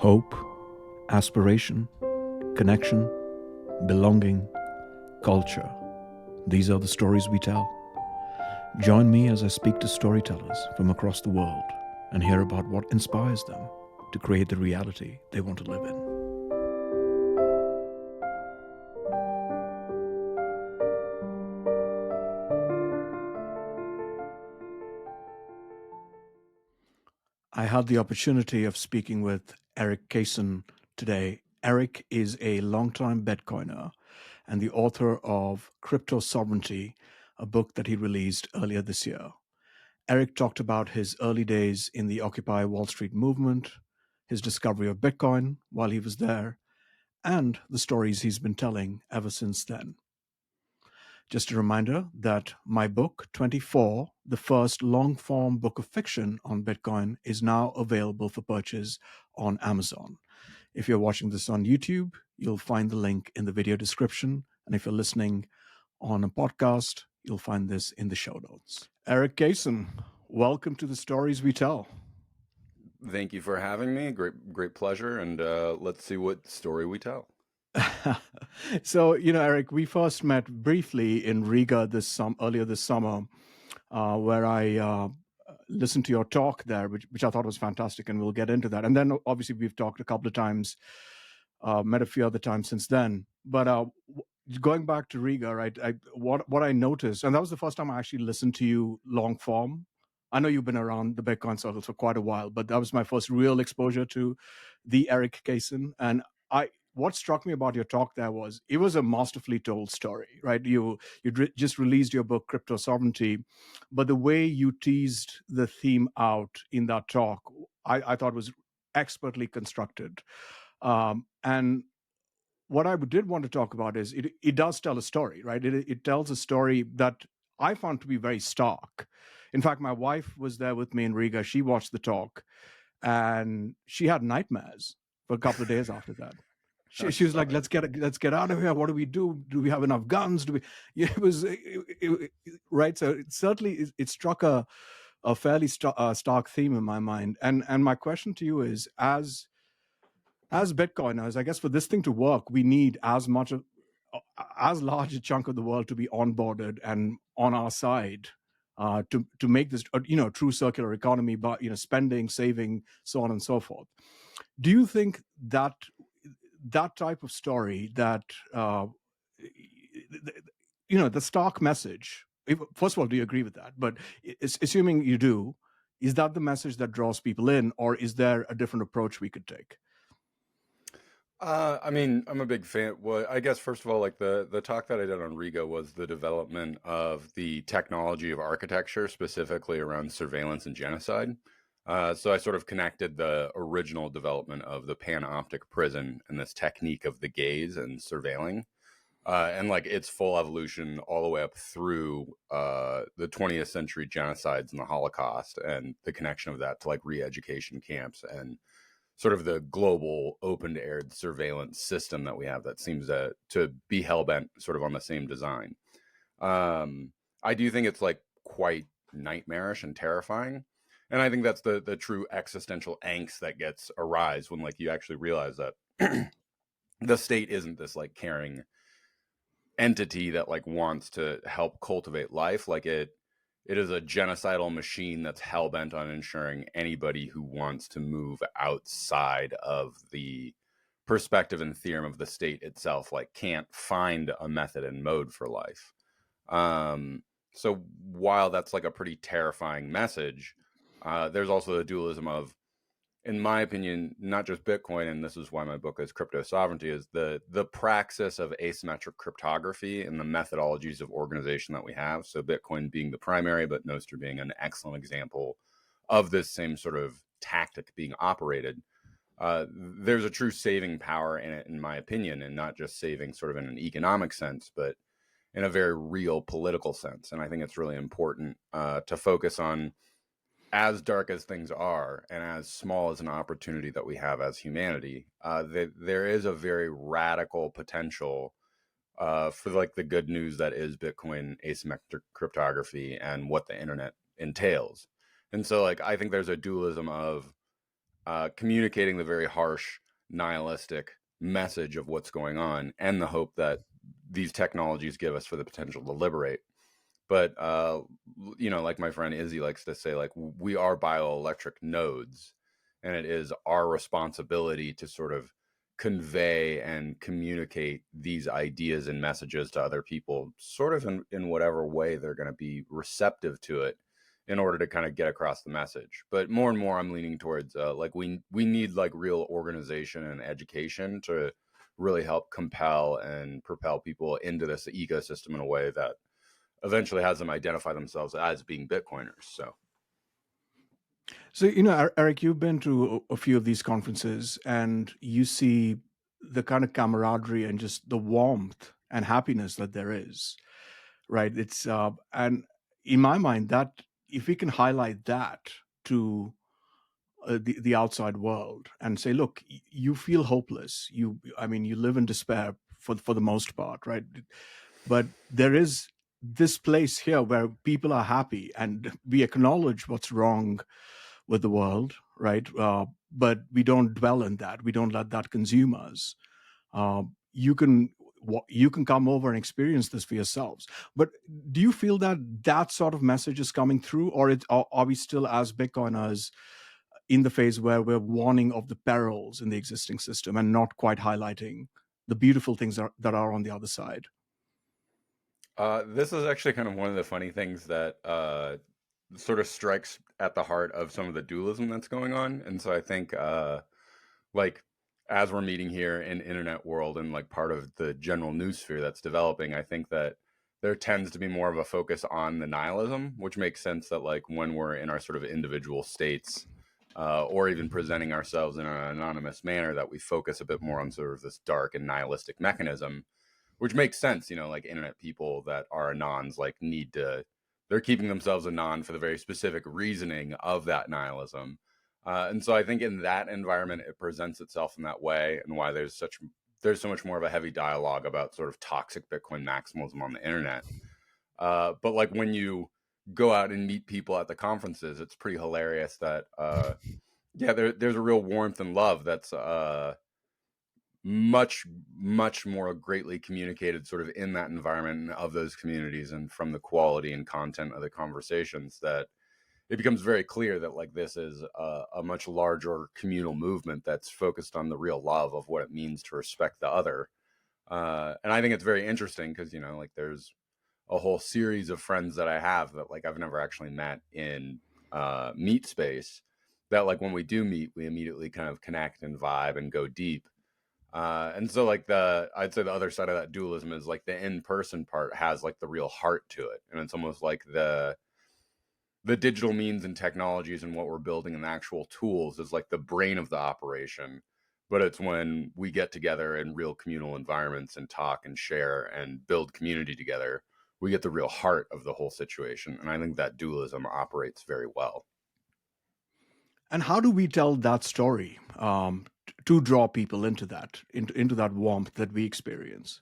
hope, aspiration, connection, belonging, culture. These are the stories we tell. Join me as I speak to storytellers from across the world and hear about what inspires them to create the reality they want to live in. I had the opportunity of speaking with Erik Cason today. Erik is a longtime Bitcoiner and the author of Cryptosovereignty, a book that he released earlier this year. Erik talked about his early days in the Occupy Wall Street movement, his discovery of Bitcoin while he was there, and the stories he's been telling ever since then. Just a reminder that my book, 24, the first long-form book of fiction on Bitcoin, is now available for purchase on Amazon. If you're watching this on YouTube, you'll find the link in the video description. And if you're listening on a podcast, you'll find this in the show notes. Erik Cason, welcome to the Stories We Tell. Thank you for having me. Great pleasure. And let's see what story we tell. So, Erik, we first met briefly in Riga earlier this summer, where I listened to your talk there, which I thought was fantastic, and we'll get into that. And then, obviously, we've talked a couple of times, met a few other times since then. But going back to Riga, right? What I noticed, and that was the first time I actually listened to you long form. I know you've been around the Bitcoin circles for quite a while, but that was my first real exposure to the Erik Cason. And what struck me about your talk there was it was a masterfully told story, right? You just released your book, Cryptosovereignty, but the way you teased the theme out in that talk, I thought was expertly constructed. And what I did want to talk about is it does tell a story, right? It tells a story that I found to be very stark. In fact, my wife was there with me in Riga. She watched the talk, and she had nightmares for a couple of days after that. She was like, let's get out of here. What do we do? Do we have enough guns? Do we? Yeah, right. So it struck a fairly stark theme in my mind. And my question to you is, as Bitcoiners, I guess for this thing to work, we need as large a chunk of the world to be onboarded and on our side to make this true circular economy, but spending, saving, so on and so forth. Do you think that type of story, that the stark message, first of all, do you agree with that? But assuming you do, is that the message that draws people in, or is there a different approach we could take? I mean, I'm a big fan. Well, I guess first of all, like the talk that I did on Riga was the development of the technology of architecture, specifically around surveillance and genocide. So I sort of connected the original development of the panoptic prison and this technique of the gaze and surveilling, and like its full evolution all the way up through the 20th century genocides and the Holocaust, and the connection of that to like re-education camps and sort of the global open-aired surveillance system that we have that seems to be hell-bent sort of on the same design. I do think it's like quite nightmarish and terrifying. And I think that's the true existential angst that gets arise when like you actually realize that the state isn't this like caring entity that like wants to help cultivate life. Like it is a genocidal machine that's hell-bent on ensuring anybody who wants to move outside of the perspective and theorem of the state itself like can't find a method and mode for life. So while that's like a pretty terrifying message, there's also the dualism of, in my opinion, not just Bitcoin, and this is why my book is Cryptosovereignty, is the praxis of asymmetric cryptography and the methodologies of organization that we have. So Bitcoin being the primary, but Nostr being an excellent example of this same sort of tactic being operated. There's a true saving power in it, in my opinion, and not just saving sort of in an economic sense, but in a very real political sense. And I think it's really important to focus on, as dark as things are and as small as an opportunity that we have as humanity, there is a very radical potential for like the good news that is Bitcoin asymmetric cryptography and what the internet entails. And so like I think there's a dualism of communicating the very harsh nihilistic message of what's going on and the hope that these technologies give us for the potential to liberate. But like my friend Izzy likes to say, like, we are bioelectric nodes, and it is our responsibility to sort of convey and communicate these ideas and messages to other people, sort of in whatever way they're going to be receptive to it, in order to kind of get across the message. But more and more I'm leaning towards like we need like real organization and education to really help compel and propel people into this ecosystem in a way that eventually has them identify themselves as being Bitcoiners. So, Eric, you've been to a few of these conferences and you see the kind of camaraderie and just the warmth and happiness that there is, right? And in my mind, that if we can highlight that to the outside world and say, look, you feel hopeless. I mean, you live in despair for the most part, right? But there is this place here where people are happy and we acknowledge what's wrong with the world, right? But we don't dwell in that. We don't let that consume us. You can come over and experience this for yourselves. But do you feel that that sort of message is coming through, or are we still as Bitcoiners in the phase where we're warning of the perils in the existing system and not quite highlighting the beautiful things that are on the other side? This is actually kind of one of the funny things that sort of strikes at the heart of some of the dualism that's going on. And so I think like as we're meeting here in internet world and like part of the general news sphere that's developing, I think that there tends to be more of a focus on the nihilism, which makes sense that like when we're in our sort of individual states, or even presenting ourselves in an anonymous manner, that we focus a bit more on sort of this dark and nihilistic mechanism, which makes sense. Like internet people that are anons like they're keeping themselves anon for the very specific reasoning of that nihilism. And so I think in that environment, it presents itself in that way, and why there's so much more of a heavy dialogue about sort of toxic Bitcoin maximalism on the internet. But like when you go out and meet people at the conferences, it's pretty hilarious that there's a real warmth and love that's much more greatly communicated sort of in that environment of those communities, and from the quality and content of the conversations, that it becomes very clear that like this is a much larger communal movement that's focused on the real love of what it means to respect the other. And I think it's very interesting because like there's a whole series of friends that I have that like I've never actually met in meet space, that like when we do meet, we immediately kind of connect and vibe and go deep. And so like I'd say the other side of that dualism is like the in-person part has like the real heart to it. And it's almost like the digital means and technologies and what we're building and the actual tools is like the brain of the operation. But it's when we get together in real communal environments and talk and share and build community together, we get the real heart of the whole situation. And I think that dualism operates very well. And how do we tell that story to draw people into that warmth that we experience?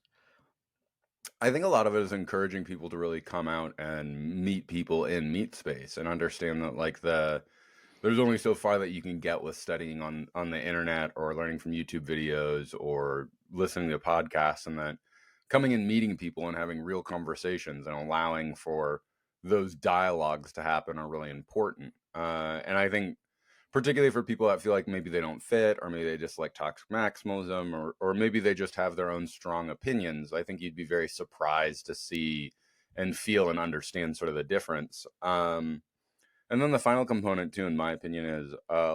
I think a lot of it is encouraging people to really come out and meet people in meet space and understand that like there's only so far that you can get with studying on the internet or learning from YouTube videos or listening to podcasts, and that coming and meeting people and having real conversations and allowing for those dialogues to happen are really important. And I think particularly for people that feel like maybe they don't fit, or maybe they just like toxic maximalism, or maybe they just have their own strong opinions, I think you'd be very surprised to see and feel and understand sort of the difference. And then the final component too, in my opinion, is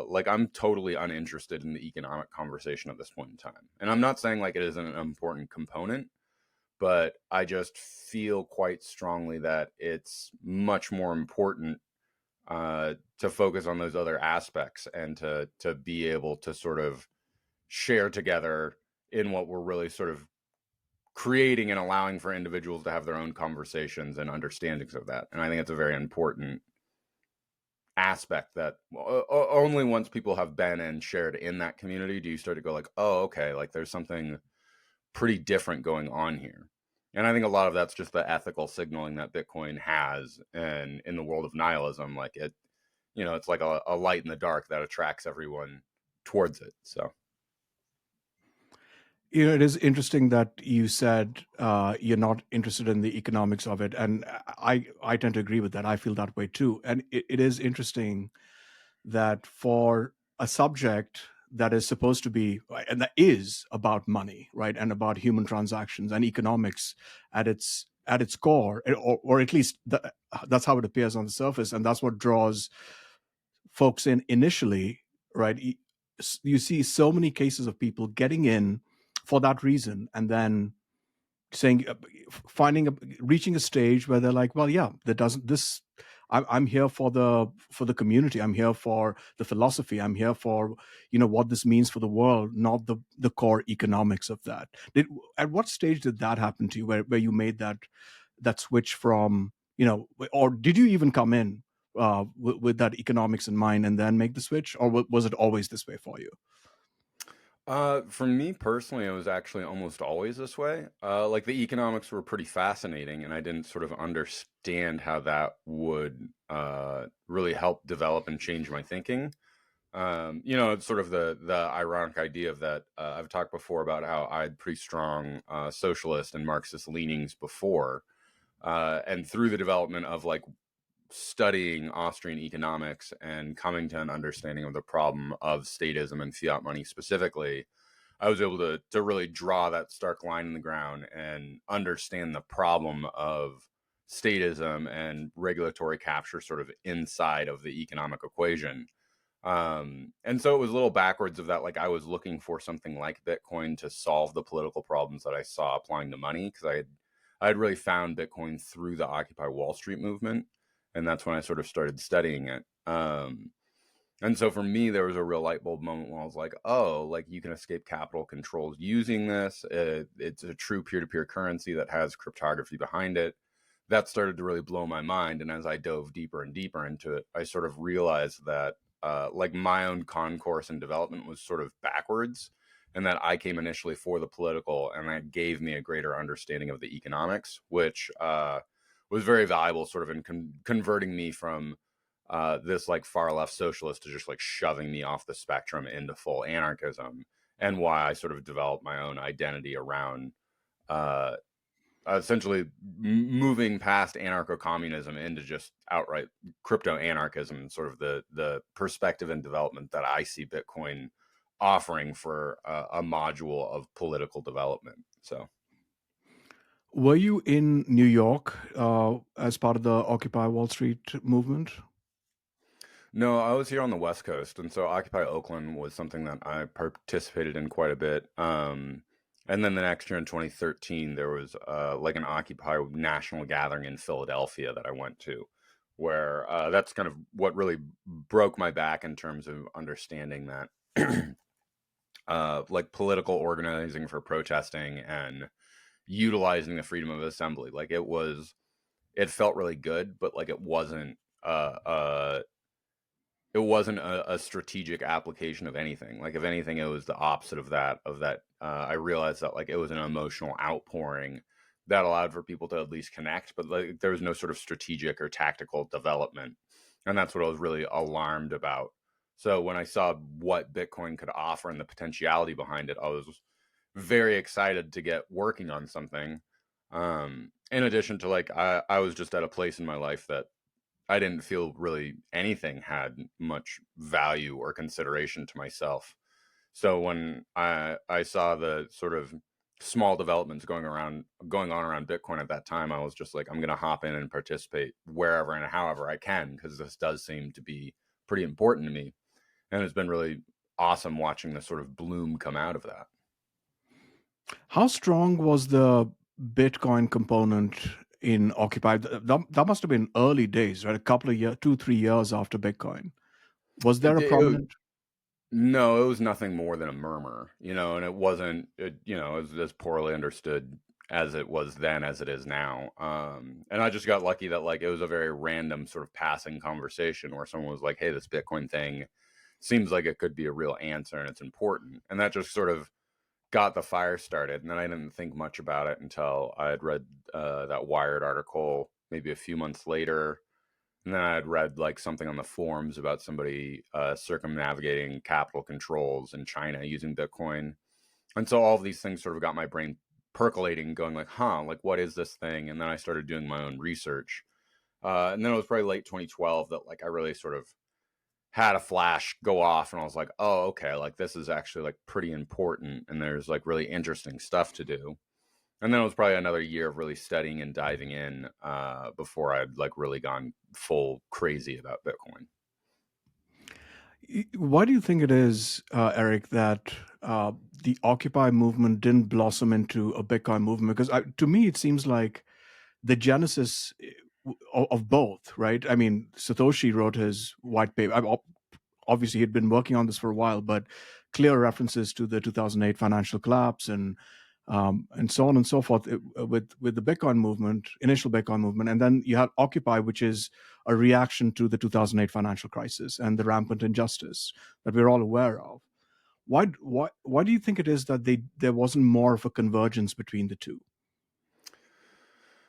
like I'm totally uninterested in the economic conversation at this point in time. And I'm not saying like it isn't an important component, but I just feel quite strongly that it's much more important to focus on those other aspects and to be able to sort of share together in what we're really sort of creating, and allowing for individuals to have their own conversations and understandings of that. And I think it's a very important aspect that only once people have been and shared in that community do you start to go like, oh, okay, like there's something pretty different going on here. And I think a lot of that's just the ethical signaling that Bitcoin has, and in the world of nihilism, like it's like a light in the dark that attracts everyone towards it. So. It is interesting that you said you're not interested in the economics of it, and I tend to agree with that. I feel that way too, and it is interesting that for a subject that is supposed to be and that is about money, right, and about human transactions and economics at its core, or at least that's how it appears on the surface, and that's what draws folks in initially, right? You see so many cases of people getting in for that reason, and then saying, reaching a stage where they're like, well, yeah, there doesn't this. I'm here for the community. I'm here for the philosophy. I'm here for what this means for the world, not the core economics of that. At what stage did that happen to you, where you made that switch from or did you even come in with that economics in mind and then make the switch, or was it always this way for you? For me personally, it was actually almost always this way. Like the economics were pretty fascinating, and I didn't sort of understand how that would really help develop and change my thinking. It's sort of the ironic idea of that. I've talked before about how I had pretty strong socialist and Marxist leanings before, and through the development of like studying Austrian economics and coming to an understanding of the problem of statism and fiat money specifically, I was able to really draw that stark line in the ground and understand the problem of statism and regulatory capture sort of inside of the economic equation. And so it was a little backwards of that. Like I was looking for something like Bitcoin to solve the political problems that I saw applying to money, because I had really found Bitcoin through the Occupy Wall Street movement, and that's when I sort of started studying it. And so for me, there was a real light bulb moment when I was like, oh, like you can escape capital controls using this. It's a true peer-to-peer currency that has cryptography behind it. That started to really blow my mind. And as I dove deeper and deeper into it, I sort of realized that like my own concourse and development was sort of backwards, and that I came initially for the political, and that gave me a greater understanding of the economics, which was very valuable sort of in converting me from this like far left socialist to just like shoving me off the spectrum into full anarchism, and why I sort of developed my own identity around uh, essentially moving past anarcho-communism into just outright crypto-anarchism, and sort of the perspective and development that I see Bitcoin offering for a module of political development. So. Were you in New York as part of the Occupy Wall Street movement? No, I was here on the West Coast, and so Occupy Oakland was something that I participated in quite a bit. And then the next year in 2013, there was like an Occupy national gathering in Philadelphia that I went to, where that's kind of what really broke my back in terms of understanding that like political organizing for protesting and utilizing the freedom of assembly. Like it felt really good, but like it wasn't a strategic application of anything. Like if anything, it was the opposite of that. I realized that like it was an emotional outpouring that allowed for people to at least connect, but like there was no sort of strategic or tactical development, and that's what I was really alarmed about. So when I saw what Bitcoin could offer and the potentiality behind it, I was very excited to get working on something. In addition to like I was just at a place in my life that I didn't feel really anything had much value or consideration to myself. So when I saw the sort of small developments going on around Bitcoin at that time, I was just like, I'm going to hop in and participate wherever and however I can, because this does seem to be pretty important to me. And it's been really awesome watching the sort of bloom come out of that. How strong was the Bitcoin component in Occupy? That must have been early days, right? A couple of years, 2, 3 years after Bitcoin. Was there It, a it, prominent? No, it was nothing more than a murmur, and it wasn't, it was as poorly understood as it was then as it is now. And I just got lucky that like it was a very random sort of passing conversation where someone was like, "Hey, this Bitcoin thing seems like it could be a real answer and it's important," and that just sort of got the fire started. And then I didn't think much about it until I had read that Wired article maybe a few months later, And then I had read like something on the forums about somebody circumnavigating capital controls in China using Bitcoin. And so all of these things sort of got my brain percolating, going like, huh, like what is this thing? And then I started doing my own research. And then it was probably late 2012 that like I really sort of had a flash go off, and I was like, oh, okay, like this is actually like pretty important, and there's like really interesting stuff to do. And then it was probably another year of really studying and diving in before I'd like really gone full crazy about Bitcoin. Why do you think it is, Eric, that the Occupy movement didn't blossom into a Bitcoin movement? Because to me, it seems like the genesis of both, right? I mean, Satoshi wrote his white paper. Obviously, he'd been working on this for a while, but clear references to the 2008 financial collapse and so on and so forth with the Bitcoin movement, initial Bitcoin movement, and then you had Occupy, which is a reaction to the 2008 financial crisis and the rampant injustice that we're all aware of. Why do you think it is that there wasn't more of a convergence between the two?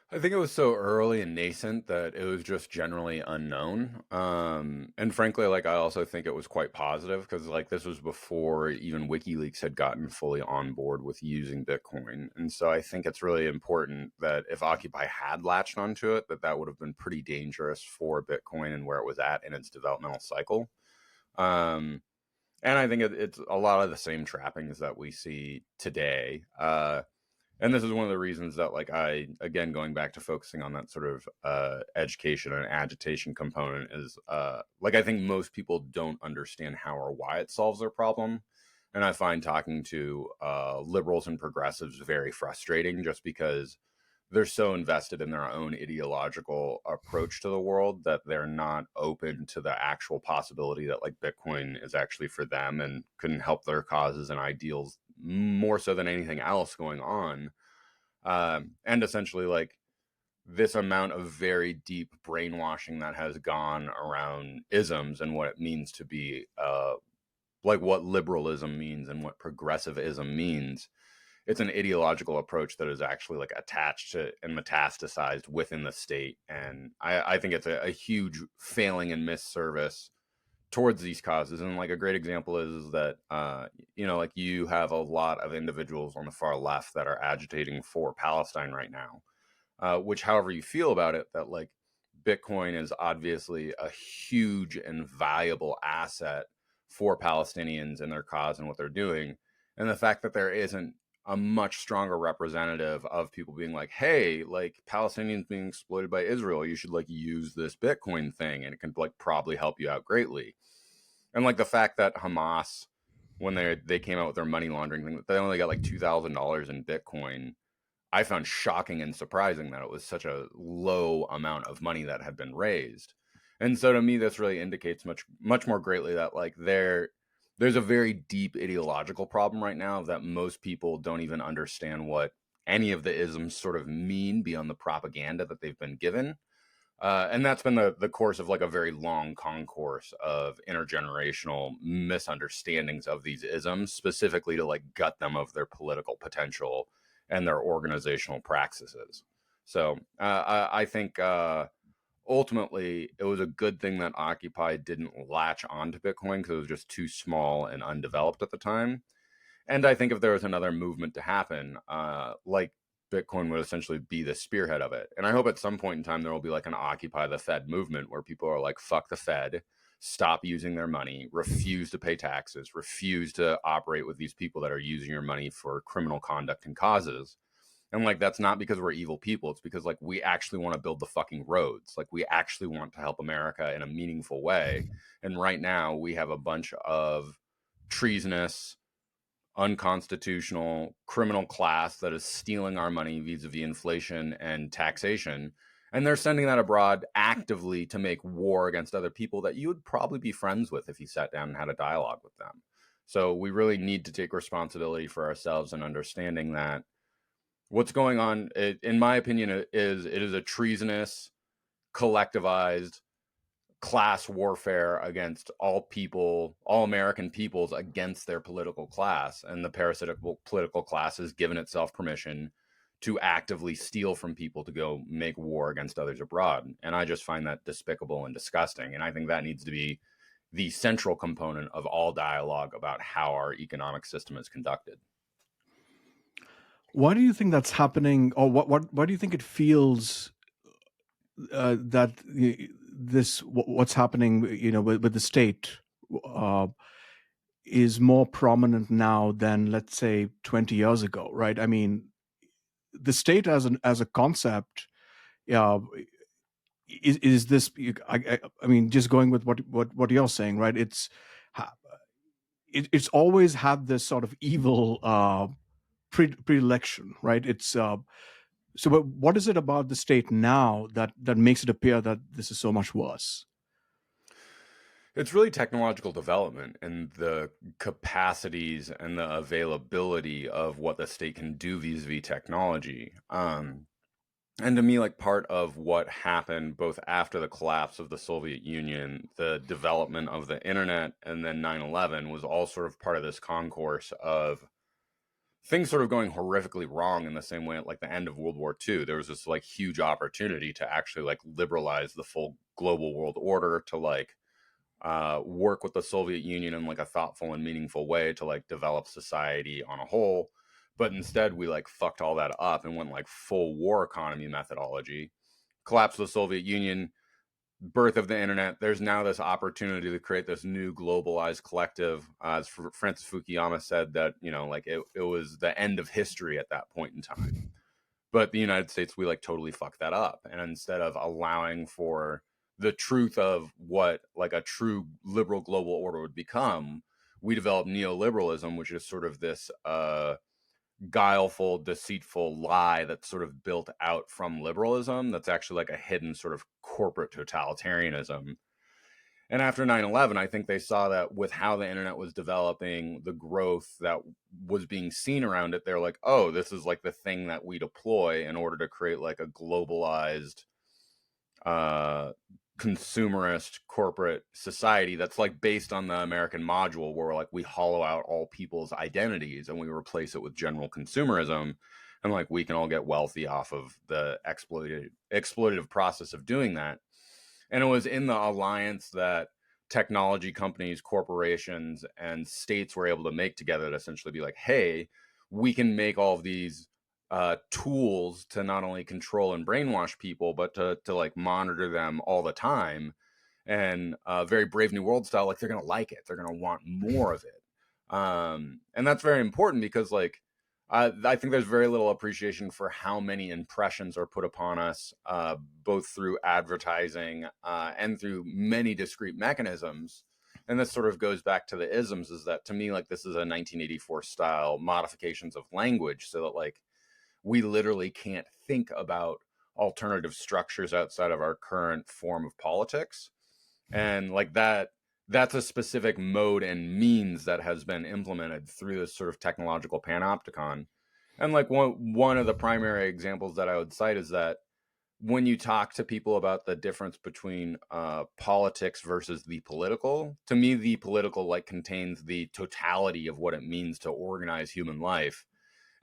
I think it was so early and nascent that it was just generally unknown. And frankly, like I also think it was quite positive because like this was before even WikiLeaks had gotten fully on board with using Bitcoin. And so I think it's really important that if Occupy had latched onto it, that that would have been pretty dangerous for Bitcoin and where it was at in its developmental cycle. Um, and I think it's a lot of the same trappings that we see today. And this is one of the reasons that like I, again, going back to focusing on that sort of education and agitation component is like I think most people don't understand how or why it solves their problem. And I find talking to liberals and progressives very frustrating just because they're so invested in their own ideological approach to the world that they're not open to the actual possibility that like Bitcoin is actually for them and can help their causes and ideals more so than anything else going on. And essentially like this amount of very deep brainwashing that has gone around isms and what it means to be like what liberalism means and what progressivism means. It's an ideological approach that is actually like attached to and metastasized within the state. And I think it's a huge failing and misservice towards these causes. And like a great example is that like you have a lot of individuals on the far left that are agitating for Palestine right now, which however you feel about it, that like Bitcoin is obviously a huge and valuable asset for Palestinians and their cause and what they're doing. And the fact that there isn't a much stronger representative of people being like, hey, like Palestinians being exploited by Israel, you should like use this Bitcoin thing and it can like probably help you out greatly. And like the fact that Hamas, when they came out with their money laundering thing, they only got like $2,000 in Bitcoin. I found shocking and surprising that it was such a low amount of money that had been raised. And so to me, this really indicates much more greatly that like there's a very deep ideological problem right now that most people don't even understand what any of the isms sort of mean beyond the propaganda that they've been given. And that's been the course of like a very long concourse of intergenerational misunderstandings of these isms, specifically to like gut them of their political potential and their organizational practices. So I think ultimately it was a good thing that Occupy didn't latch onto Bitcoin because it was just too small and undeveloped at the time. And I think if there was another movement to happen, like Bitcoin would essentially be the spearhead of it. And I hope at some point in time there will be like an Occupy the Fed movement where people are like, fuck the Fed, stop using their money, refuse to pay taxes, refuse to operate with these people that are using your money for criminal conduct and causes. And like that's not because we're evil people. It's because like we actually want to build the fucking roads. Like we actually want to help America in a meaningful way. And right now we have a bunch of treasonous, unconstitutional criminal class that is stealing our money vis-a-vis inflation and taxation, and they're sending that abroad actively to make war against other people that you would probably be friends with if you sat down and had a dialogue with them. So we really need to take responsibility for ourselves and understanding that what's going on, in my opinion, it is a treasonous, collectivized class warfare against all people, all American peoples against their political class. And the parasitic political class has given itself permission to actively steal from people to go make war against others abroad. And I just find that despicable and disgusting. And I think that needs to be the central component of all dialogue about how our economic system is conducted. Why do you think that's happening, or why do you think it feels that what's happening, with the state, uh, is more prominent now than, let's say, 20 years ago, right? I mean, the state as a concept, uh, is this? I mean, just going with what you're saying, right? It's always had this sort of evil predilection, right? But what is it about the state now that makes it appear that this is so much worse? It's really technological development and the capacities and the availability of what the state can do vis-a-vis technology. And to me, like part of what happened both after the collapse of the Soviet Union, the development of the internet, and then 9/11 was all sort of part of this concourse of things sort of going horrifically wrong in the same way at like the end of World War II. There was this like huge opportunity to actually like liberalize the full global world order, to like work with the Soviet Union in like a thoughtful and meaningful way to like develop society on a whole. But instead, we like fucked all that up and went like full war economy methodology. Collapse of the Soviet Union, birth of the internet. There's now this opportunity to create this new globalized collective. As Francis Fukuyama said, that like it was the end of history at that point in time. But the United States, we like totally fucked that up. And instead of allowing for the truth of what like a true liberal global order would become, we developed neoliberalism, which is sort of this guileful, deceitful lie that's sort of built out from liberalism, that's actually like a hidden sort of corporate totalitarianism. And after 9/11, I think they saw that with how the internet was developing, the growth that was being seen around it, they're like, oh, this is like the thing that we deploy in order to create like a globalized uh consumerist corporate society that's like based on the American module, where like we hollow out all people's identities and we replace it with general consumerism, and like we can all get wealthy off of the exploitative process of doing that. And it was in the alliance that technology companies, corporations, and states were able to make together to essentially be like, hey, we can make all of these tools to not only control and brainwash people, but to like monitor them all the time. And very Brave New World style, like they're going to like it. They're going to want more of it. And that's very important because like, I think there's very little appreciation for how many impressions are put upon us, both through advertising and through many discrete mechanisms. And this sort of goes back to the isms, is that to me, like this is a 1984 style modifications of language, so that like we literally can't think about alternative structures outside of our current form of politics. And like that's a specific mode and means that has been implemented through this sort of technological panopticon. And like one of the primary examples that I would cite is that when you talk to people about the difference between politics versus the political, to me the political like contains the totality of what it means to organize human life,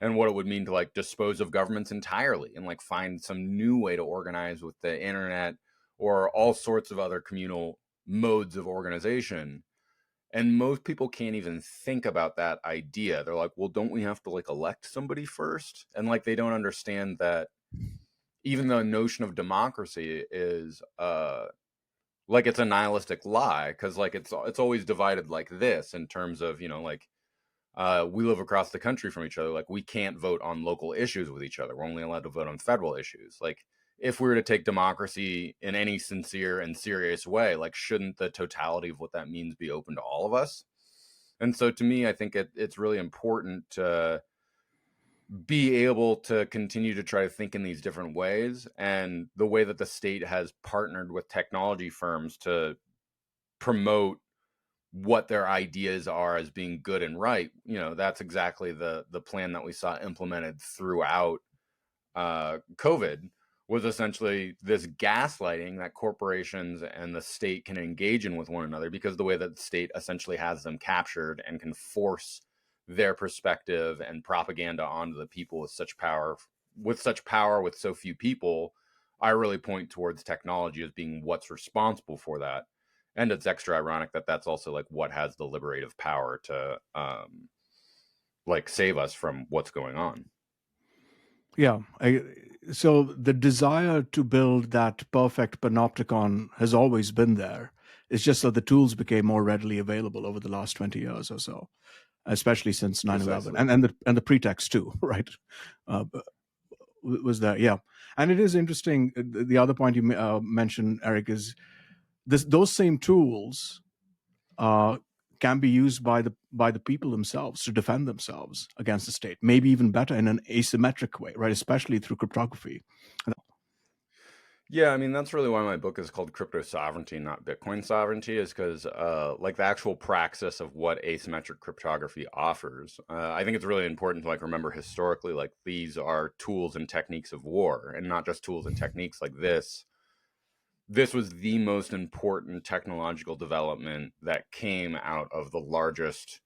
and what it would mean to like dispose of governments entirely and like find some new way to organize with the internet or all sorts of other communal modes of organization. And most people can't even think about that idea. They're like, well, don't we have to like elect somebody first? And like they don't understand that even the notion of democracy is like it's a nihilistic lie, because like it's always divided like this in terms of like we live across the country from each other. Like we can't vote on local issues with each other. We're only allowed to vote on federal issues. Like if we were to take democracy in any sincere and serious way, like shouldn't the totality of what that means be open to all of us? And so to me, I think it's really important to be able to continue to try to think in these different ways. And the way that the state has partnered with technology firms to promote what their ideas are as being good and right, that's exactly the plan that we saw implemented throughout COVID, was essentially this gaslighting that corporations and the state can engage in with one another, because the way that the state essentially has them captured and can force their perspective and propaganda onto the people with such power, with such power with so few people, I really point towards technology as being what's responsible for that. And it's extra ironic that that's also like what has the liberative power to like save us from what's going on. Yeah. So the desire to build that perfect panopticon has always been there. It's just that the tools became more readily available over the last 20 years or so, especially since 9/11, Precisely. and the pretext too, right? Was that, yeah. And it is interesting. The other point you mentioned, Eric, is those same tools uh, can be used by the people themselves to defend themselves against the state, maybe even better in an asymmetric way, right? Especially through cryptography. Yeah, I mean that's really why my book is called Crypto Sovereignty, not Bitcoin Sovereignty, is because like the actual praxis of what asymmetric cryptography offers. I think it's really important to like remember historically, like these are tools and techniques of war, and not just tools and techniques like this. This was the most important technological development that came out of the largest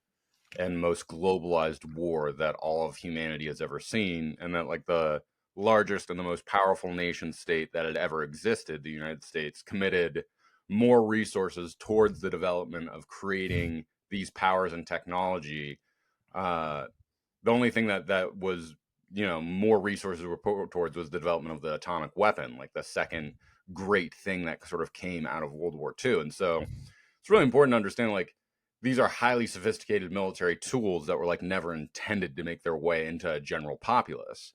and most globalized war that all of humanity has ever seen, and that like the largest and the most powerful nation state that had ever existed, the United States, committed more resources towards the development of creating these powers and technology. uh, the only thing that was, you know, more resources were put towards was the development of the atomic weapon, like the second great thing that sort of came out of World War II. And so it's really important to understand like these are highly sophisticated military tools that were like never intended to make their way into a general populace.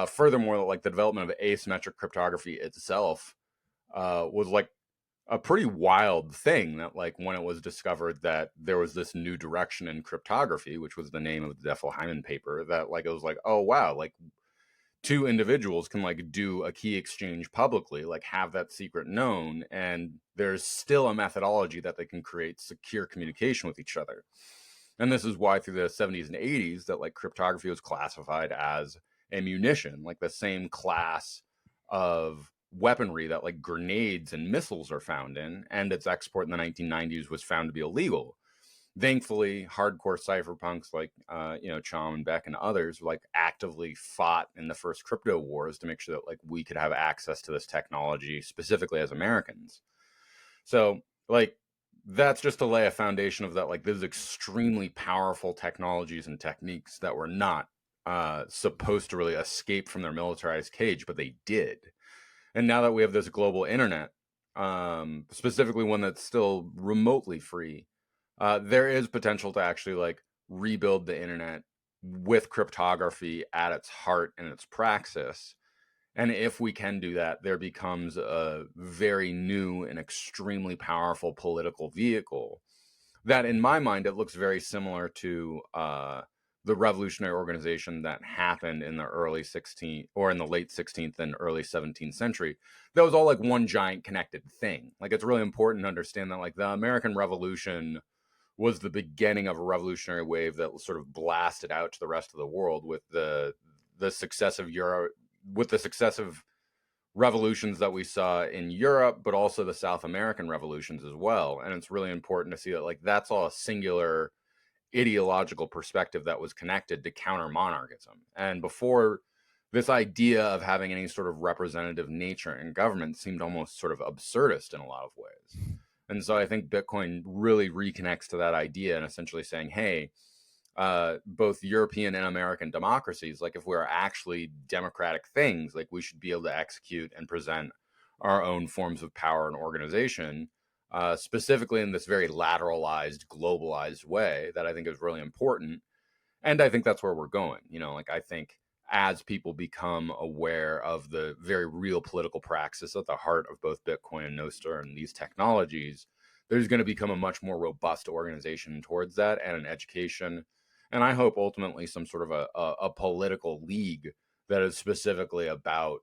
Furthermore, like the development of asymmetric cryptography itself was like a pretty wild thing, that like when it was discovered that there was this new direction in cryptography, which was the name of the Defel-Hyman paper, that like it was like, oh wow, like two individuals can like do a key exchange publicly, like have that secret known, and there's still a methodology that they can create secure communication with each other. And this is why through the 70s and 80s that like cryptography was classified as a munition, like the same class of weaponry that like grenades and missiles are found in, and its export in the 1990s was found to be illegal. Thankfully, hardcore cypherpunks like you know, Chom and Beck and others like actively fought in the first crypto wars to make sure that like we could have access to this technology, specifically as Americans. So like that's just to lay a foundation of that, like these extremely powerful technologies and techniques that were not supposed to really escape from their militarized cage, but they did. And now that we have this global internet, specifically one that's still remotely free, there is potential to actually like rebuild the internet with cryptography at its heart and its praxis. And if we can do that, there becomes a very new and extremely powerful political vehicle that, in my mind, it looks very similar to the revolutionary organization that happened in the early 16th or in the late 16th and early 17th century. That was all like one giant connected thing. Like it's really important to understand that like the American Revolution was the beginning of a revolutionary wave that sort of blasted out to the rest of the world with the successive Europe, with the successive revolutions that we saw in Europe, but also the South American revolutions as well. And it's really important to see that like that's all a singular ideological perspective that was connected to counter monarchism. And before, this idea of having any sort of representative nature in government seemed almost sort of absurdist in a lot of ways. And so I think Bitcoin really reconnects to that idea and essentially saying, hey, both European and American democracies, like if we're actually democratic things, like we should be able to execute and present our own forms of power and organization, specifically in this very lateralized, globalized way that I think is really important. And I think that's where we're going. You know, like I think as people become aware of the very real political praxis at the heart of both Bitcoin and Nostr and these technologies, there's going to become a much more robust organization towards that and an education. And I hope ultimately some sort of a political league that is specifically about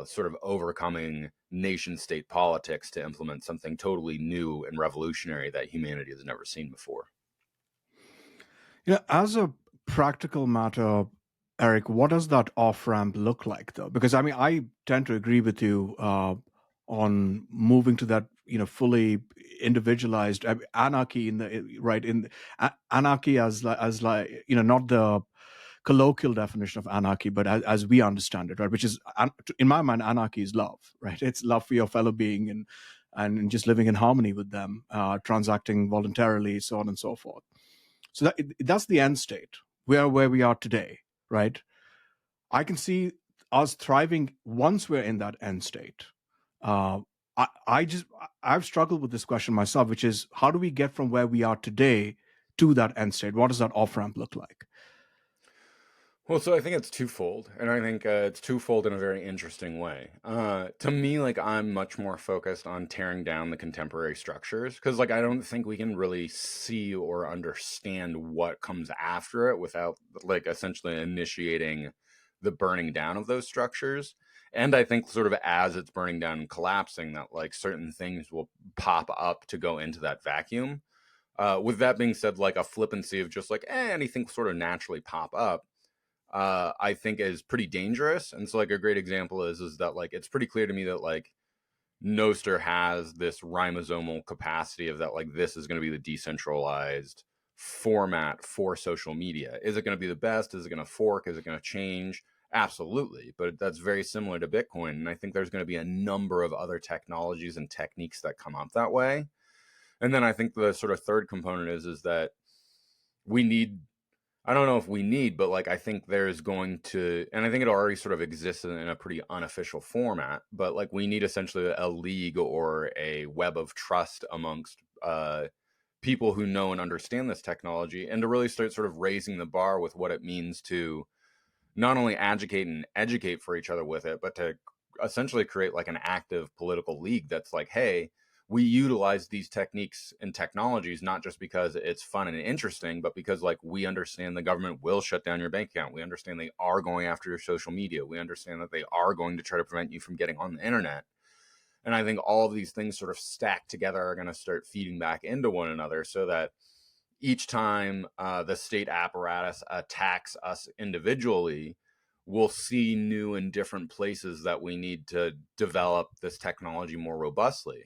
sort of overcoming nation state politics to implement something totally new and revolutionary that humanity has never seen before. Yeah, as a practical matter, Eric, what does that off ramp look like, though? Because I mean, I tend to agree with you on moving to that, fully individualized anarchy in the right in anarchy as like not the colloquial definition of anarchy, but as we understand it, right? Which is, in my mind, anarchy is love, right? It's love for your fellow being and just living in harmony with them, transacting voluntarily, so on and so forth. So that's the end state. We are where we are today, right? I can see us thriving once we're in that end state. Uh, I've struggled with this question myself, which is how do we get from where we are today to that end state? What does that off ramp look like? Well, so I think it's twofold, and I think it's twofold in a very interesting way. To me, like I'm much more focused on tearing down the contemporary structures because, like, I don't think we can really see or understand what comes after it without, like, essentially initiating the burning down of those structures. And I think, sort of, as it's burning down and collapsing, that like certain things will pop up to go into that vacuum. With that being said, like a flippancy of just like anything sort of naturally pop up I think is pretty dangerous. And so like a great example is that like it's pretty clear to me that like Nostr has this ribosomal capacity of that like this is going to be the decentralized format for social media. Is it going to be the best? Is it going to fork? Is it going to change? Absolutely. But that's very similar to Bitcoin. And I think there's going to be a number of other technologies and techniques that come up that way. And then I think the sort of third component is that we need, I don't know if we need, but like I think there's going to, and I think it already sort of exists in a pretty unofficial format, but like we need essentially a league or a web of trust amongst people who know and understand this technology, and to really start sort of raising the bar with what it means to not only advocate and educate for each other with it, but to essentially create like an active political league that's like, hey, we utilize these techniques and technologies not just because it's fun and interesting, but because like we understand the government will shut down your bank account. We understand they are going after your social media. We understand that they are going to try to prevent you from getting on the internet. And I think all of these things sort of stacked together are going to start feeding back into one another so that each time the state apparatus attacks us individually, we'll see new and different places that we need to develop this technology more robustly.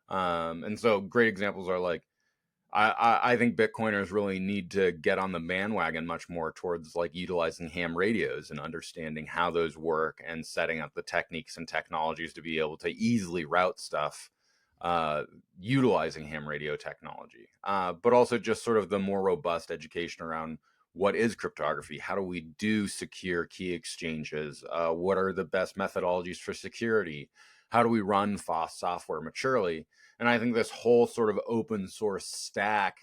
And so great examples are like, I think Bitcoiners really need to get on the bandwagon much more towards like utilizing ham radios and understanding how those work and setting up the techniques and technologies to be able to easily route stuff utilizing ham radio technology. But also just sort of the more robust education around what is cryptography? How do we do secure key exchanges? What are the best methodologies for security? How do we run FOSS software maturely? And I think this whole sort of open source stack,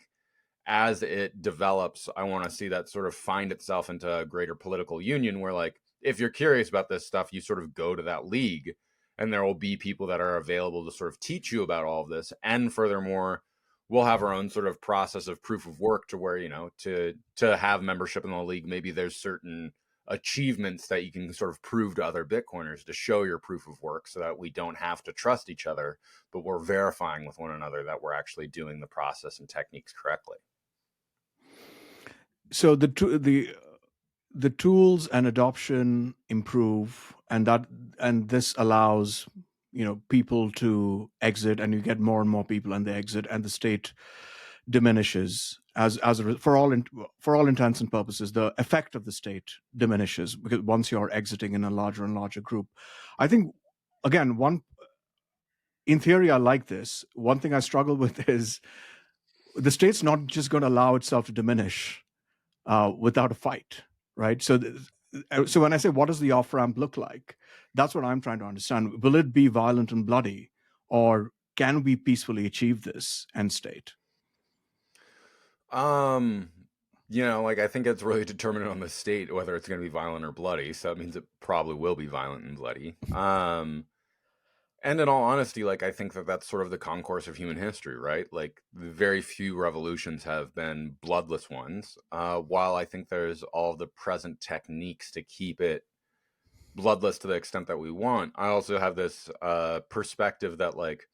as it develops, I want to see that sort of find itself into a greater political union where, like, if you're curious about this stuff, you sort of go to that league and there will be people that are available to sort of teach you about all of this. And furthermore, we'll have our own sort of process of proof of work to where, you know, to have membership in the league, maybe there's certain achievements that you can sort of prove to other Bitcoiners to show your proof of work so that we don't have to trust each other, but we're verifying with one another that we're actually doing the process and techniques correctly. So the tools and adoption improve, and this allows people to exit, and you get more and more people and they exit, and the state diminishes for all intents and purposes. The effect of the state diminishes because once you're exiting in a larger and larger group. I think, again, in theory I like this. One thing I struggle with is the state's not just going to allow itself to diminish without a fight, right? So when I say what does the off ramp look like, that's what I'm trying to understand. Will it be violent and bloody, or can we peacefully achieve this end state? Like I think it's really determined on the state whether it's going to be violent or bloody. So that means it probably will be violent and bloody. And in all honesty, like I think that that's sort of the concourse of human history, right? Like very few revolutions have been bloodless ones. While I think there's all the present techniques to keep it bloodless to the extent that we want, I also have this perspective that like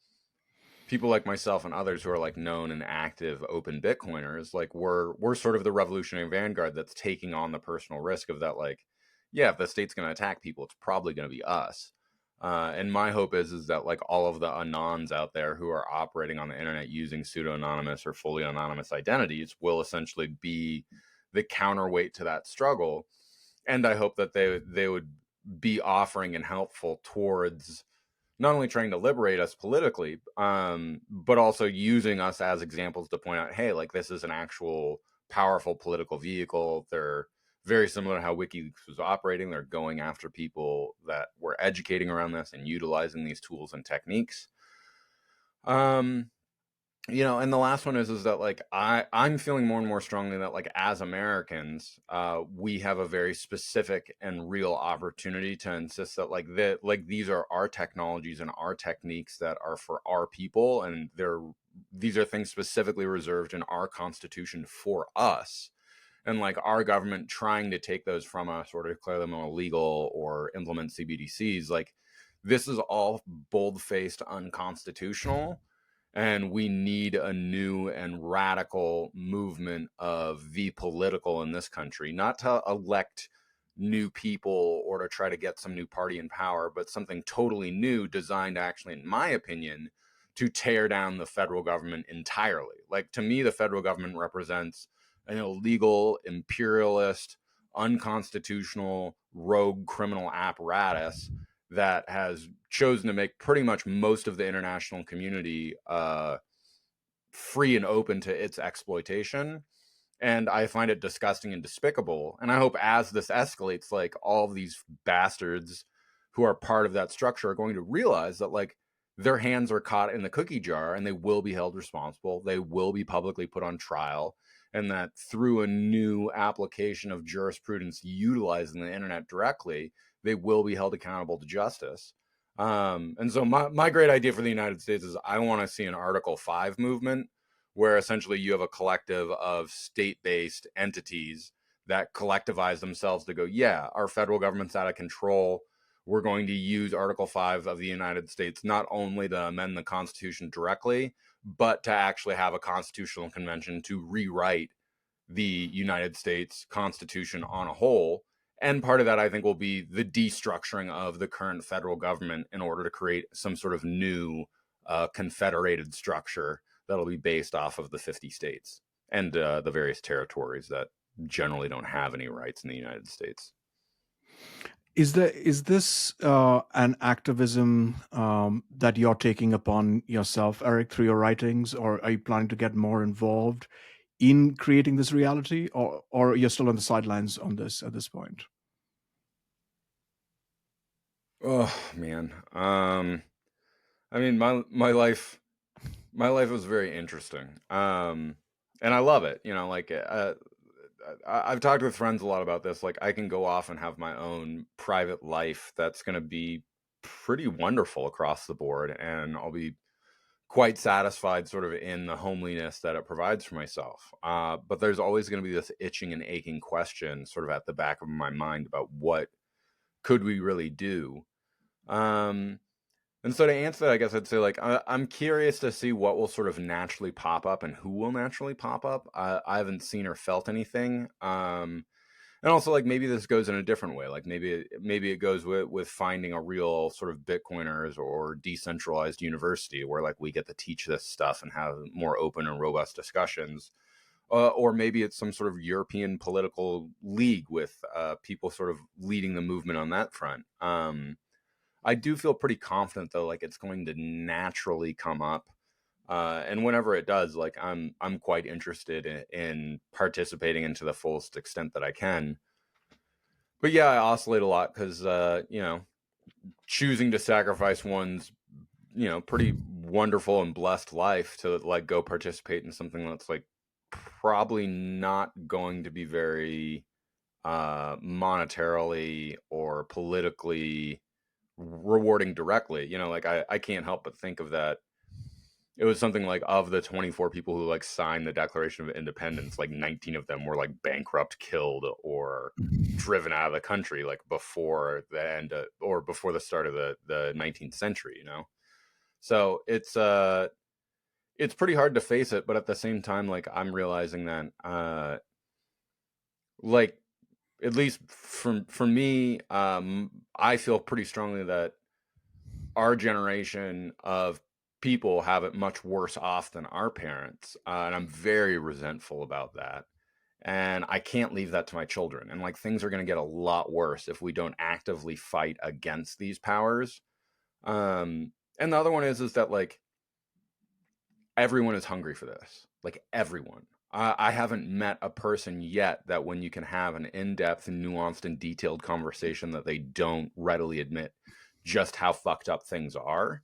people like myself and others who are like known and active open Bitcoiners, like we're sort of the revolutionary vanguard that's taking on the personal risk of that. Like, yeah, if the state's going to attack people, it's probably going to be us. And my hope is that like all of the anons out there who are operating on the internet using pseudo-anonymous or fully anonymous identities will essentially be the counterweight to that struggle. And I hope that they would be offering and helpful towards not only trying to liberate us politically, but also using us as examples to point out, hey, like this is an actual powerful political vehicle. They're very similar to how WikiLeaks was operating. They're going after people that were educating around this and utilizing these tools and techniques. And the last one is that like I'm feeling more and more strongly that like as Americans, we have a very specific and real opportunity to insist that like these are our technologies and our techniques that are for our people, and these are things specifically reserved in our Constitution for us. And like our government trying to take those from us or to declare them illegal or implement CBDCs, like this is all bold-faced unconstitutional. And we need a new and radical movement of the political in this country, not to elect new people or to try to get some new party in power, but something totally new designed actually, in my opinion, to tear down the federal government entirely. Like to me, the federal government represents an illegal, imperialist, unconstitutional, rogue criminal apparatus that has chosen to make pretty much most of the international community free and open to its exploitation. And I find it disgusting and despicable. And I hope as this escalates, like all of these bastards who are part of that structure are going to realize that like their hands are caught in the cookie jar and they will be held responsible. They will be publicly put on trial. And that through a new application of jurisprudence utilizing the internet directly, they will be held accountable to justice. And so my great idea for the United States is I want to see an Article 5 movement where essentially you have a collective of state-based entities that collectivize themselves to go, yeah, our federal government's out of control. We're going to use Article 5 of the United States not only to amend the Constitution directly, but to actually have a constitutional convention to rewrite the United States Constitution on a whole. And part of that, I think, will be the destructuring of the current federal government in order to create some sort of new confederated structure that'll be based off of the 50 states and the various territories that generally don't have any rights in the United States. Is this an activism that you're taking upon yourself, Eric, through your writings, or are you planning to get more involved in creating this reality, or you're still on the sidelines on this at this point? Oh man, I mean my life was very interesting, and I love it. I've talked with friends a lot about this. Like I can go off and have my own private life that's going to be pretty wonderful across the board, and I'll be quite satisfied sort of in the homeliness that it provides for myself. But there's always going to be this itching and aching question sort of at the back of my mind about what could we really do. Um, and so to answer that, I guess I'd say like I'm curious to see what will sort of naturally pop up and who will naturally pop up. I haven't seen or felt anything. And also like maybe this goes in a different way. Like maybe it goes with finding a real sort of Bitcoiners or decentralized university where like we get to teach this stuff and have more open and robust discussions. Or maybe it's some sort of European political league with people sort of leading the movement on that front. I do feel pretty confident though, like it's going to naturally come up. And whenever it does, like I'm quite interested in participating into the fullest extent that I can. But yeah, I oscillate a lot because choosing to sacrifice one's pretty wonderful and blessed life to like go participate in something that's like probably not going to be very monetarily or politically rewarding directly. Like I can't help but think of that. It was something like of the 24 people who like signed the Declaration of Independence, like 19 of them were like bankrupt, killed, or driven out of the country like before the end or before the start of the 19th century. So it's pretty hard to face it, but at the same time, like I'm realizing that like at least for me, I feel pretty strongly that our generation of people have it much worse off than our parents, and I'm very resentful about that. and I can't leave that to my children. And like things are going to get a lot worse if we don't actively fight against these powers. And the other one is that like everyone is hungry for this. Like everyone. I haven't met a person yet that when you can have an in-depth and nuanced and detailed conversation that they don't readily admit just how fucked up things are.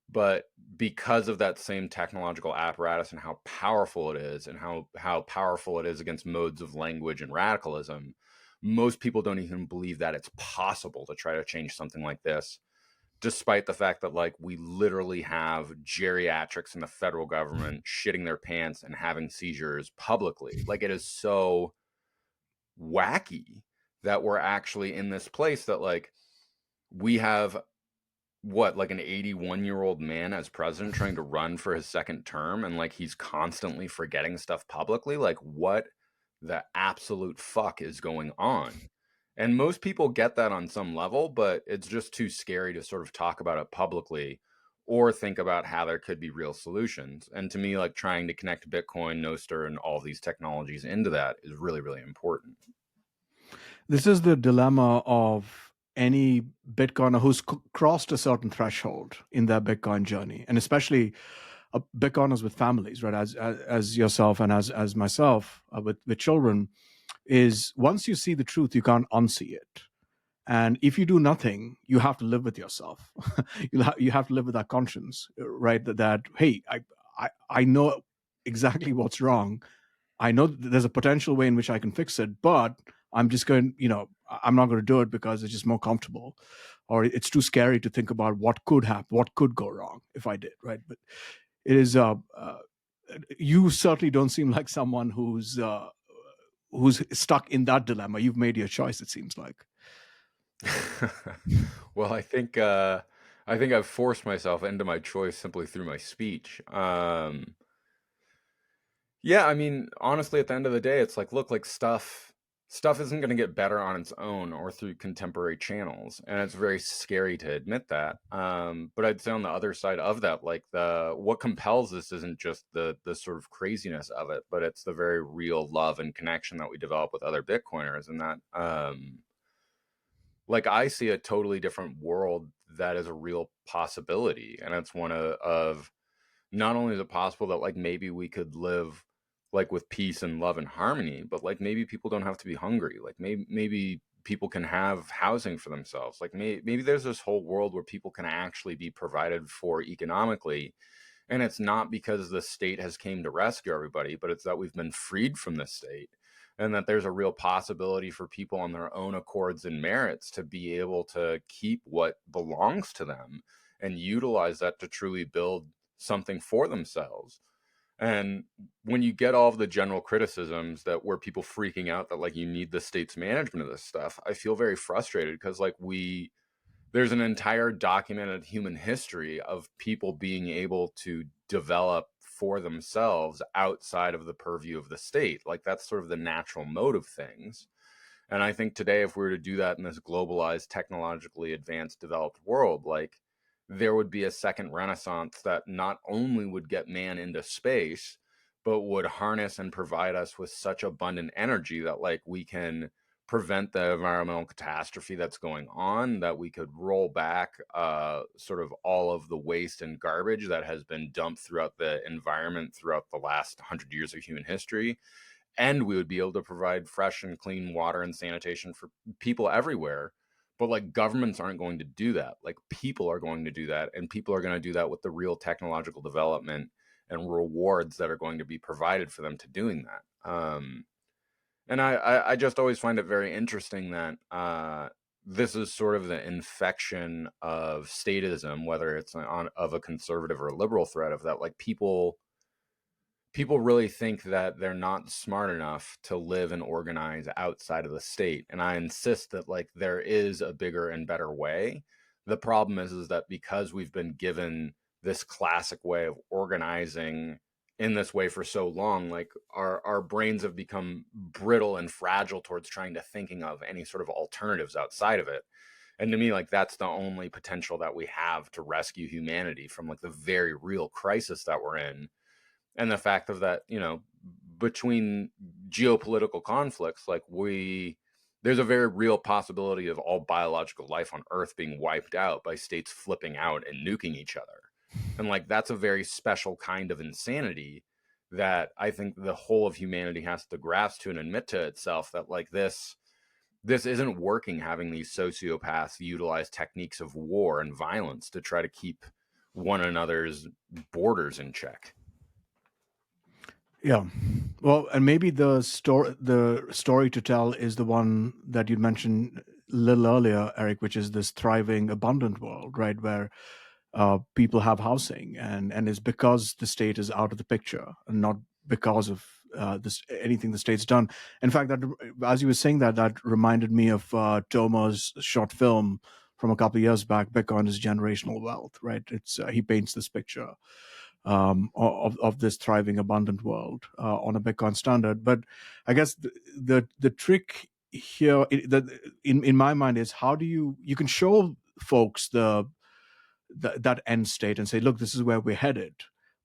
But because of that same technological apparatus and how powerful it is and how powerful it is against modes of language and radicalism, most people don't even believe that it's possible to try to change something like this, despite the fact that like we literally have geriatrics in the federal government shitting their pants and having seizures publicly. Like it is so wacky that we're actually in this place that like we have what, like an 81-year-old man as president trying to run for his second term, and like he's constantly forgetting stuff publicly. Like what the absolute fuck is going on? And most people get that on some level, but it's just too scary to sort of talk about it publicly or think about how there could be real solutions. And to me, like trying to connect Bitcoin, Nostr, and all these technologies into that is really, really important. This is the dilemma of any Bitcoiner who's crossed a certain threshold in their Bitcoin journey, and especially Bitcoiners with families, right? As yourself and as myself with children, is once you see the truth, you can't unsee it. And if you do nothing, you have to live with yourself. You have to live with that conscience, right? That hey, I know exactly what's wrong. I know that there's a potential way in which I can fix it, but I'm just going, I'm not going to do it because it's just more comfortable, or it's too scary to think about what could happen, what could go wrong if I did, right? But it is, you certainly don't seem like someone who's stuck in that dilemma. You've made your choice, it seems like. Well, I think I've forced myself into my choice simply through my speech. Yeah, I mean, honestly, at the end of the day, it's like, look, like stuff isn't going to get better on its own or through contemporary channels, and it's very scary to admit that. But I'd say on the other side of that, like the what compels this isn't just the sort of craziness of it, but it's the very real love and connection that we develop with other Bitcoiners, and that like I see a totally different world that is a real possibility, and it's one of not only is it possible that like maybe we could live like with peace and love and harmony, but like maybe people don't have to be hungry. Like maybe people can have housing for themselves. Like maybe there's this whole world where people can actually be provided for economically, and it's not because the state has came to rescue everybody, but it's that we've been freed from the state, and that there's a real possibility for people on their own accords and merits to be able to keep what belongs to them and utilize that to truly build something for themselves. And when you get all of the general criticisms that were people freaking out that like you need the state's management of this stuff, I feel very frustrated because like there's an entire documented human history of people being able to develop for themselves outside of the purview of the state. Like that's sort of the natural mode of things. And I think today, if we were to do that in this globalized, technologically advanced, developed world, like there would be a second renaissance that not only would get man into space, but would harness and provide us with such abundant energy that like we can prevent the environmental catastrophe that's going on, that we could roll back sort of all of the waste and garbage that has been dumped throughout the environment throughout the last 100 years of human history, and we would be able to provide fresh and clean water and sanitation for people everywhere. But like governments aren't going to do that. Like people are going to do that, and people are going to do that with the real technological development and rewards that are going to be provided for them to doing that. And I just always find it very interesting that this is sort of the infection of statism, whether it's on of a conservative or a liberal thread, of that like people really think that they're not smart enough to live and organize outside of the state. And I insist that like there is a bigger and better way. The problem is that because we've been given this classic way of organizing in this way for so long, like our brains have become brittle and fragile towards trying to thinking of any sort of alternatives outside of it. And to me, like that's the only potential that we have to rescue humanity from like the very real crisis that we're in. And the fact of that, between geopolitical conflicts, like there's a very real possibility of all biological life on Earth being wiped out by states flipping out and nuking each other. And like, that's a very special kind of insanity that I think the whole of humanity has to grasp to and admit to itself, that like this isn't working, having these sociopaths utilize techniques of war and violence to try to keep one another's borders in check. Yeah. Well, and maybe the story to tell is the one that you mentioned a little earlier, Eric, which is this thriving, abundant world, right, where people have housing, and it's because the state is out of the picture, and not because of anything the state's done. In fact, that as you were saying that, that reminded me of Toma's short film from a couple of years back, Bitcoin is generational wealth, right? It's he paints this picture of this thriving, abundant world on a Bitcoin standard. But I guess the trick here, in my mind, is how do you can show folks that end state and say, look, this is where we're headed.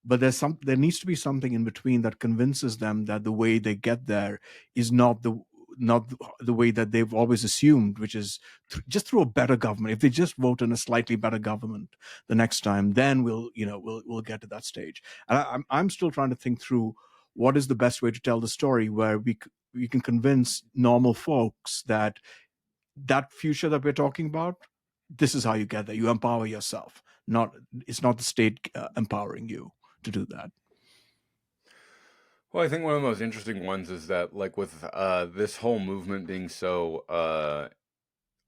But there needs to be something in between that convinces them that the way they get there is not the way that they've always assumed, which is just through a better government. If they just vote in a slightly better government the next time, then we'll get to that stage. And I'm still trying to think through what is the best way to tell the story where we can convince normal folks that that future that we're talking about, this is how you get there. You empower yourself. Not It's not the state empowering you to do that. Well, I think one of the most interesting ones is that, like, with this whole movement being so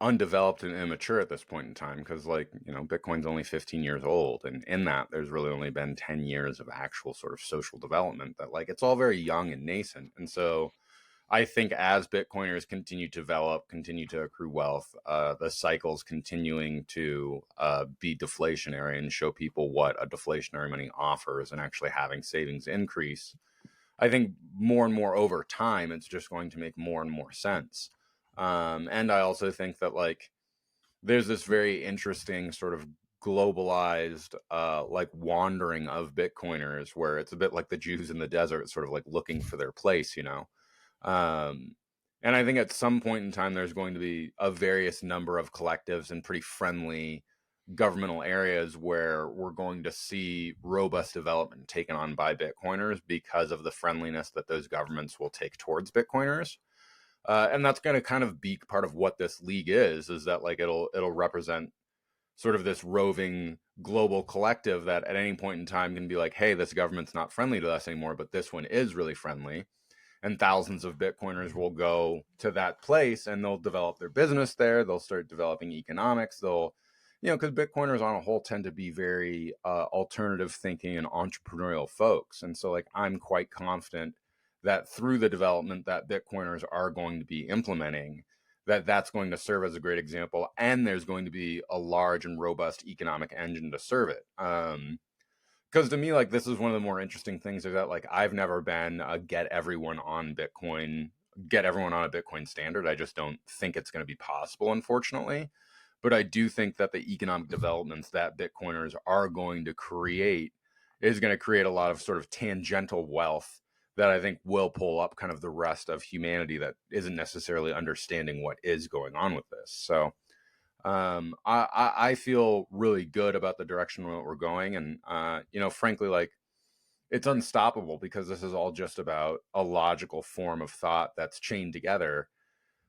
undeveloped and immature at this point in time, because, like, Bitcoin's only 15 years old, and in that, there's really only been 10 years of actual sort of social development, that, like, it's all very young and nascent. And so I think as Bitcoiners continue to develop, continue to accrue wealth, the cycle's continuing to be deflationary and show people what a deflationary money offers, and actually having savings increase. I think more and more over time, it's just going to make more and more sense. And I also think that, like, there's this very interesting sort of globalized like wandering of Bitcoiners, where it's a bit like the Jews in the desert, sort of like looking for their place, um, and I think at some point in time, there's going to be a various number of collectives and pretty friendly governmental areas where we're going to see robust development taken on by Bitcoiners because of the friendliness that those governments will take towards Bitcoiners. And that's going to kind of be part of what this league is that, like, it'll represent sort of this roving global collective that at any point in time can be like, hey, this government's not friendly to us anymore, but this one is really friendly. And thousands of Bitcoiners will go to that place and they'll develop their business there. They'll start developing economics. They'll, because Bitcoiners on a whole tend to be very alternative thinking and entrepreneurial folks. And so, like, I'm quite confident that through the development that Bitcoiners are going to be implementing, that's going to serve as a great example. And there's going to be a large and robust economic engine to serve it. Because to me, like, this is one of the more interesting things, is that, like, I've never been a get everyone on a Bitcoin standard. I just don't think it's going to be possible, unfortunately. But I do think that the economic developments that Bitcoiners are going to create is going to create a lot of sort of tangential wealth that I think will pull up kind of the rest of humanity that isn't necessarily understanding what is going on with this. So I feel really good about the direction that we're going. And, frankly, like, it's unstoppable, because this is all just about a logical form of thought that's chained together,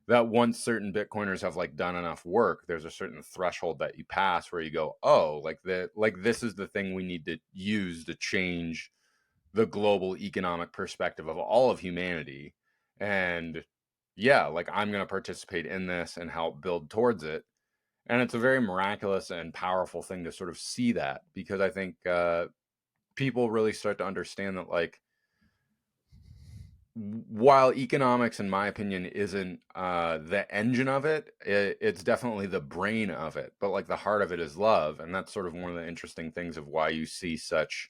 that once certain Bitcoiners have, like, done enough work, there's a certain threshold that you pass where you go, oh, like this is the thing we need to use to change the global economic perspective of all of humanity. And yeah, like, I'm going to participate in this and help build towards it. And it's a very miraculous and powerful thing to sort of see that, because I think people really start to understand that, like, while economics, in my opinion, isn't the engine of it, it's definitely the brain of it. But, like, the heart of it is love. And that's sort of one of the interesting things of why you see such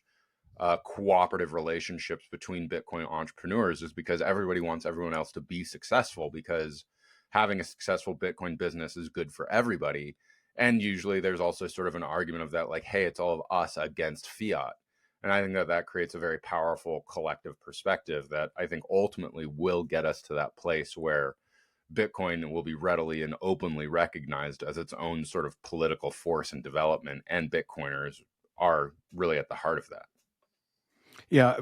cooperative relationships between Bitcoin entrepreneurs, is because everybody wants everyone else to be successful, because having a successful Bitcoin business is good for everybody. And usually there's also sort of an argument of that, like, hey, it's all of us against fiat. And I think that that creates a very powerful collective perspective that I think ultimately will get us to that place where Bitcoin will be readily and openly recognized as its own sort of political force and development, and Bitcoiners are really at the heart of that. Yeah,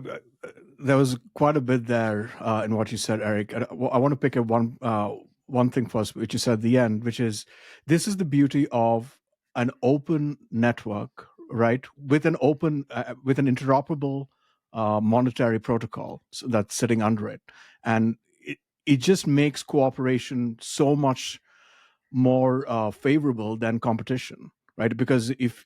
there was quite a bit there in what you said, Eric. I want to pick up one thing first, which you said at the end, which is this is the beauty of an open network, right? With an with an interoperable monetary protocol that's sitting under it, and it just makes cooperation so much more favorable than competition, right? Because if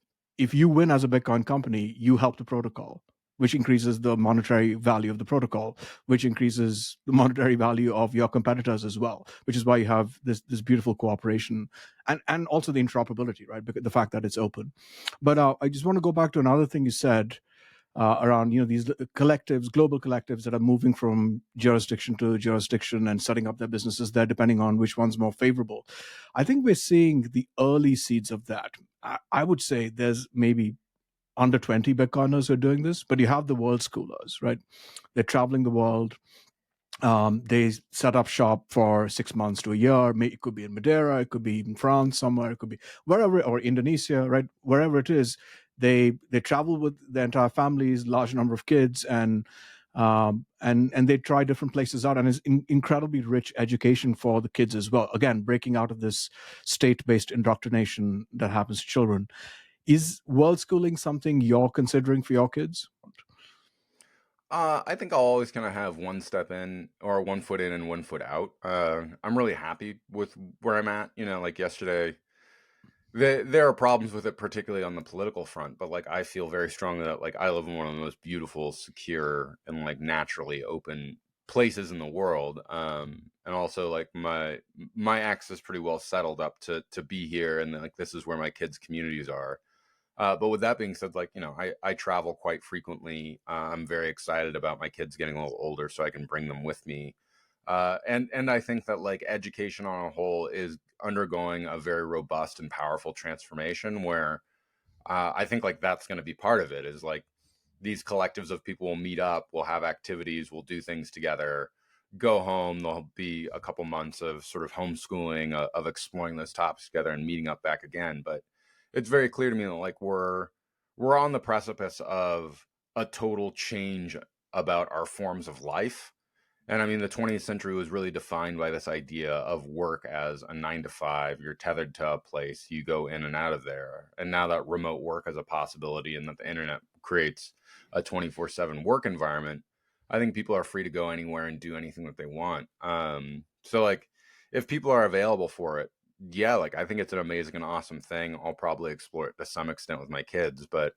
you win as a Bitcoin company, you help the protocol, which increases the monetary value of the protocol, which increases the monetary value of your competitors as well. Which is why you have this beautiful cooperation and also the interoperability, right? Because the fact that it's open. But I just want to go back to another thing you said around these collectives, global collectives that are moving from jurisdiction to jurisdiction and setting up their businesses there, depending on which one's more favorable. I think we're seeing the early seeds of that. I would say there's maybe under 20 Bitcoiners who are doing this, but you have the world schoolers, right? They're traveling the world. They set up shop for 6 months to a year. It could be in Madeira, it could be in France somewhere, it could be wherever, or Indonesia, right? Wherever it is, they travel with their entire families, large number of kids, and they try different places out, and it's incredibly rich education for the kids as well. Again, breaking out of this state-based indoctrination that happens to children. Is world schooling something you're considering for your kids? I think I'll always kind of have one step in or one foot in and one foot out. I'm really happy with where I'm at. You know, like yesterday, there are problems with it, particularly on the political front. But like, I feel very strongly that like I live in one of the most beautiful, secure, and like naturally open places in the world. And also like my ex is pretty well settled up to be here, and like this is where my kids' communities are. But with that being said, like, you know, I travel quite frequently. I'm very excited about my kids getting a little older so I can bring them with me. And I think that like education on a whole is undergoing a very robust and powerful transformation where I think like that's going to be part of it is like these collectives of people will meet up, we'll have activities, we'll do things together, go home. There'll be a couple months of sort of homeschooling, of exploring those topics together and meeting up back again. But it's very clear to me that like we're on the precipice of a total change about our forms of life. And I mean, the 20th century was really defined by this idea of work as a 9 to 5. You're tethered to a place, you go in and out of there. And now that remote work is a possibility and that the internet creates a 24/7 work environment, I think people are free to go anywhere and do anything that they want. So, like, if people are available for it, yeah, like, I think it's an amazing and awesome thing. I'll probably explore it to some extent with my kids, but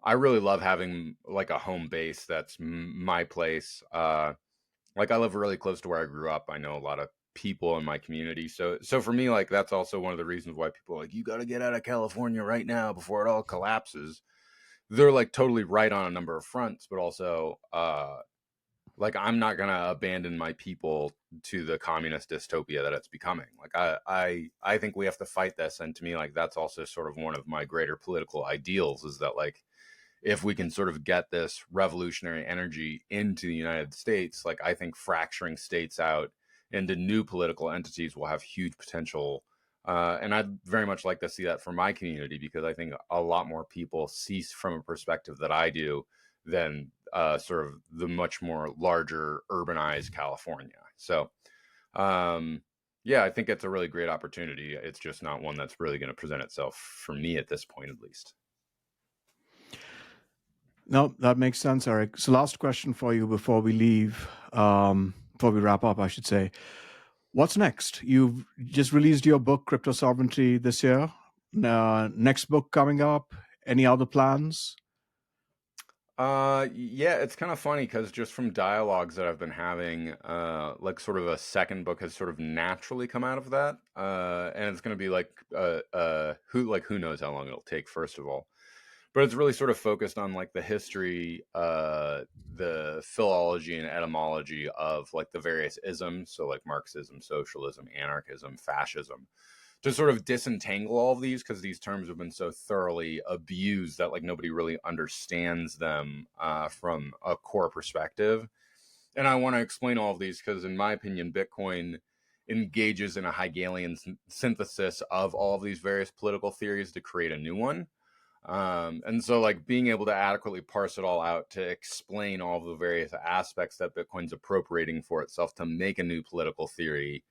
I really love having like a home base that's my place. Like I live really close to where I grew up. I know a lot of people in my community. So for me, like that's also one of the reasons why people are like, you got to get out of California right now before it all collapses. They're like totally right on a number of fronts, but also like I'm not gonna abandon my people to the communist dystopia that it's becoming. Like I think we have to fight this. And to me, like that's also sort of one of my greater political ideals is that like if we can sort of get this revolutionary energy into the United States, like I think fracturing states out into new political entities will have huge potential. And I'd very much like to see that for my community because I think a lot more people see from a perspective that I do than sort of the much more larger urbanized California. So, yeah, I think it's a really great opportunity. It's just not one that's really going to present itself for me at this point, at least. No, that makes sense, Eric. So, last question for you before we leave, before we wrap up, I should say. What's next? You've just released your book, Crypto Sovereignty, this year. Next book coming up. Any other plans? Yeah, it's kind of funny because just from dialogues that I've been having, like sort of a second book has sort of naturally come out of that. And it's going to be like, who knows how long it'll take, first of all. But it's really sort of focused on like the history, the philology and etymology of like the various isms. So like Marxism, socialism, anarchism, fascism. to sort of disentangle all of these, because these terms have been so thoroughly abused that like nobody really understands them from a core perspective. And I want to explain all of these because, in my opinion, Bitcoin engages in a Hegelian synthesis of all of these various political theories to create a new one. And so, like, being able to adequately parse it all out to explain all of the various aspects that Bitcoin's appropriating for itself to make a new political theory,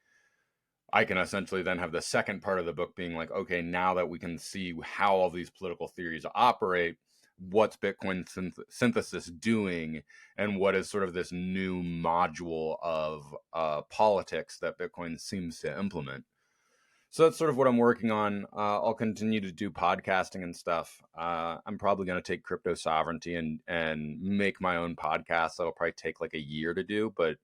I can essentially then have the second part of the book being like, okay, now that we can see how all these political theories operate, what's Bitcoin synthesis doing, and what is sort of this new module of politics that Bitcoin seems to implement. So that's sort of what I'm working on. I'll continue to do podcasting and stuff. I'm probably going to take crypto sovereignty and make my own podcast. That'll probably take like a year to do, but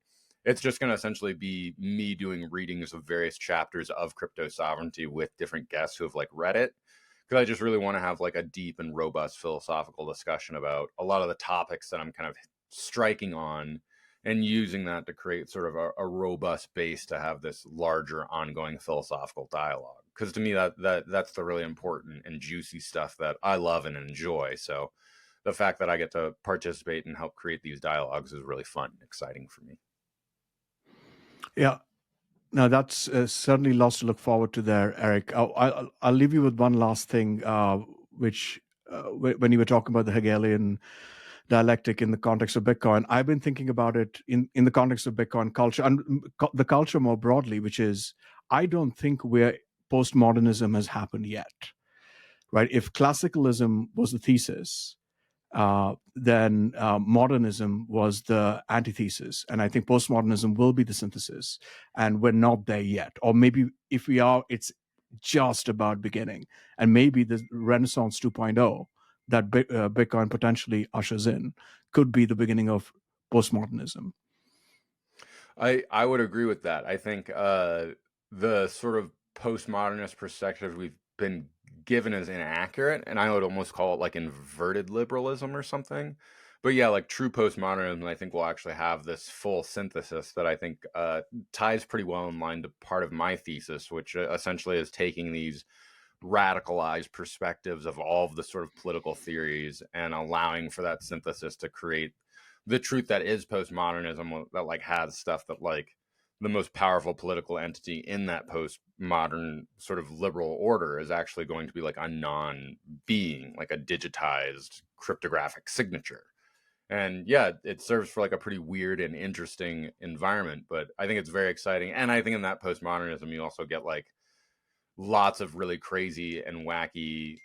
it's just going to essentially be me doing readings of various chapters of crypto sovereignty with different guests who have like read it. Because I just really want to have like a deep and robust philosophical discussion about a lot of the topics that I'm kind of striking on, and using that to create sort of a robust base to have this larger ongoing philosophical dialogue. Because to me, that's the really important and juicy stuff that I love and enjoy. So the fact that I get to participate and help create these dialogues is really fun and exciting for me. Yeah. No, that's certainly lots to look forward to there, Eric. I'll leave you with one last thing, which when you were talking about the Hegelian dialectic in the context of Bitcoin, I've been thinking about it in the context of Bitcoin culture and the culture more broadly, which is I don't think where postmodernism has happened yet, right? If classicalism was the thesis, then modernism was the antithesis. And I think postmodernism will be the synthesis. And we're not there yet. Or maybe if we are, it's just about beginning. And maybe the Renaissance 2.0 that Bitcoin potentially ushers in could be the beginning of postmodernism. I would agree with that. I think the sort of postmodernist perspective we've been given is inaccurate, and I would almost call it like inverted liberalism or something. But yeah, like true postmodernism, I think will actually have this full synthesis that I think ties pretty well in line to part of my thesis, which essentially is taking these radicalized perspectives of all of the sort of political theories and allowing for that synthesis to create the truth that is postmodernism, that like has stuff that like the most powerful political entity in that postmodern sort of liberal order is actually going to be like a non-being, like a digitized cryptographic signature. And yeah, it serves for like a pretty weird and interesting environment, but I think it's very exciting. And I think in that postmodernism you also get like lots of really crazy and wacky,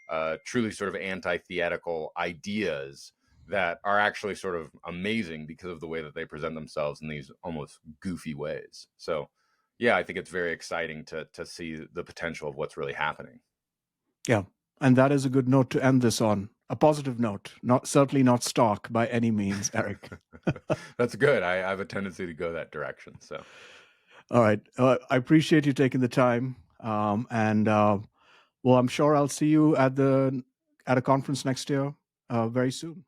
truly sort of anti-theatical ideas that are actually sort of amazing because of the way that they present themselves in these almost goofy ways. So yeah, I think it's very exciting to see the potential of what's really happening. Yeah. And that is a good note to end this on. A positive note, not certainly not stark by any means, Eric. That's good. I have a tendency to go that direction. So All right. I appreciate you taking the time. And well, I'm sure I'll see you at a conference next year very soon.